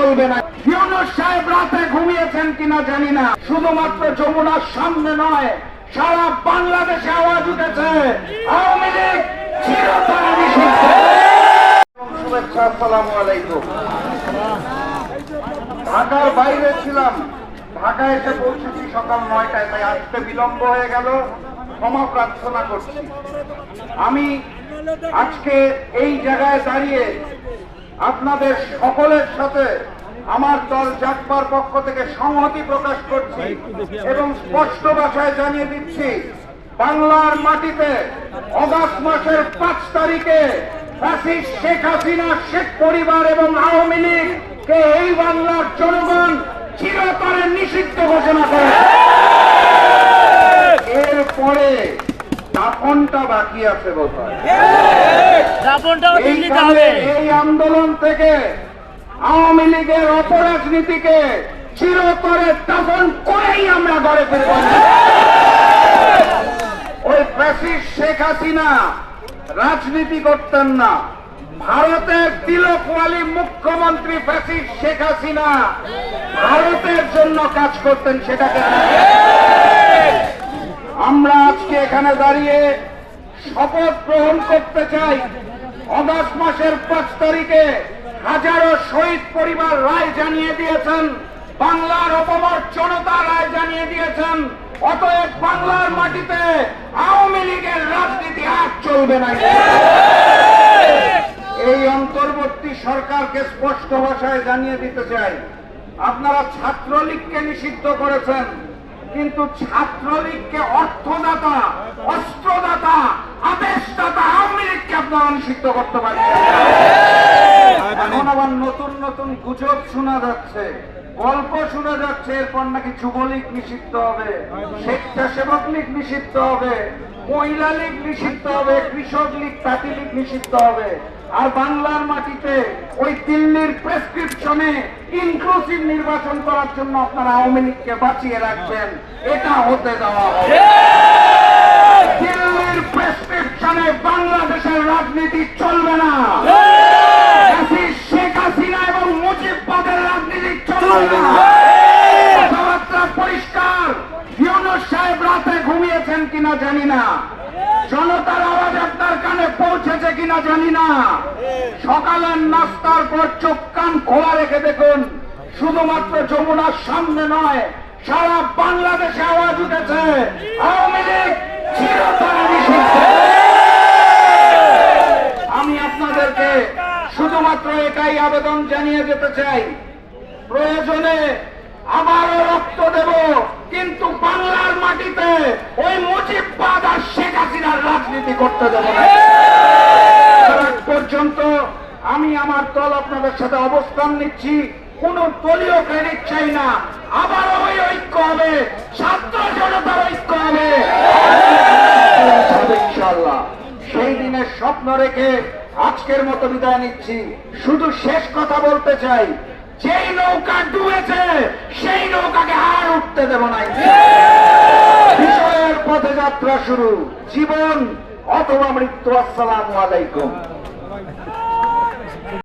চলবে না। ইউনূস সাহেব রাতে ঘুমিয়েছেন কিনা জানি না, শুধুমাত্র যমুনার সামনে নয়, সারা বাংলাদেশে আওয়াজ উঠেছে আওয়ামী লীগ চিরতরে নিষিদ্ধ। শুভেচ্ছা, আসসালামু আলাইকুম। ঢাকার বাইরে ছিলাম, ঢাকায় এসে পৌঁছেছি সকাল 9টায়, তাই আসতে বিলম্ব হয়ে গেল, ক্ষমা প্রার্থনা করছি। আমি আজকে এই জায়গায় দাঁড়িয়ে আপনাদের সকলের সাথে আমার দল জাগবার পক্ষ থেকে সংহতি প্রকাশ করছি এবং স্পষ্ট ভাষায় জানিয়ে দিচ্ছি, বাংলার মাটিতে অগাস্ট মাসের 5 তারিখে ফ্যাসিস্ট শেখ হাসিনা, শেখ পরিবার এবং আওয়ামী লীগকে এই বাংলার জনগণ চিরতরে নিষিদ্ধ ঘোষণা করে। এরপরে দাফনটা বাকি আছে বোধহয়। এই আন্দোলন থেকে আওয়ামী লীগের অপরাজনীতিকে চিরতরে দাফন করেই আমরা ঘরে ফিরব। ওই ফ্যাসিস্ট শেখ হাসিনা রাজনীতি করতেন না, ভারতের তিলকওয়ালী মুখ্যমন্ত্রী ফ্যাসিস্ট শেখ হাসিনা ভারতের জন্য কাজ করতেন। সেটাকে আমরা আজকে এখানে দাঁড়িয়ে শপথ গ্রহণ করতে চাই। অগাস্ট মাসের 5 তারিখে হাজারো শহীদ পরিবার রায় জানিয়ে দিয়েছেন, বাংলার অপমর জনতা রায় জানিয়ে দিয়েছেন। অতএব বাংলার মাটিতে আওয়ামী লীগের রাজনীতি আর চলবে না। এই অন্তর্বর্তী সরকারকে স্পষ্ট ভাষায় জানিয়ে দিতে চাই, আপনারা ছাত্রলীগকে নিষিদ্ধ করেছেন, কিন্তু ছাত্রলীগকে অর্থদাতা, অস্ত্রদাতা, আদেশদাতা আওয়ামী লীগকে আপনারা নিষিদ্ধ করতে পারছেন। এখন আবার নতুন নতুন গুজব শোনা যাচ্ছে, গল্প শোনা যাচ্ছে, এরপর নাকি যুবলীগ নিষিদ্ধ হবে, স্বেচ্ছাসেবক লীগ নিষিদ্ধ হবে, মহিলা লীগ নিষিদ্ধ হবে, কৃষক লীগ, তাঁতি লীগ নিষিদ্ধ হবে। আর বাংলার মাটিতে ওই দিল্লির প্রেসক্রিপশনে ইনক্লুসিভ নির্বাচন করার জন্য আপনারা আওয়ামী লীগকে বাঁচিয়ে রাখবেন। এটা হতে দেওয়া হবে। দিল্লির প্রেসক্রিপশনে বাংলাদেশের রাজনীতি চলবে না। শেখ হাসিনা এবং মুজিববাদের রাজনীতি চলবে না। কথাবার্তা পরিষ্কার। ইউনূস সাহেব রাতে ঘুমিয়েছেন কিনা জানি না, জনতার আওয়াজ আপনার কানে পৌঁছেছে কিনা জানি না। সকালের নাস্তার পর চোখ কান খোলা রেখে দেখুন, শুধুমাত্র যমুনার সামনে নয়, সারা বাংলাদেশে আওয়াজ উঠেছে আওয়ামী লীগ চিরতরে নিষিদ্ধ। আমি আপনাদেরকে শুধুমাত্র এটাই আবেদন জানিয়ে যেতে চাই, প্রয়োজনে আবারও রক্ত দেব, কিন্তু বাংলার মাটিতে ওই মুজিববাদ আর শেখ হাসিনার রাজনীতি করতে দেব না। পর্যন্ত আমি আমার দল আপনাদের সাথে অবস্থান নিচ্ছি, কোন দলীয় ক্রেডিট চাই না। আবারও ওই ঐক্য হবে, ছাত্র জনতার ঐক্য হবে ইনশাআল্লাহ। সেই দিনের স্বপ্ন রেখে আজকের মতো বিদায় নিচ্ছি। শুধু শেষ কথা বলতে চাই, যেই নৌকা ডুবেছে সেই নৌকাকে আর উঠতে দেব না। বিষয়ের পথে যাত্রা শুরু, জীবন অথবা মৃত্যু। আসসালামু আলাইকুম।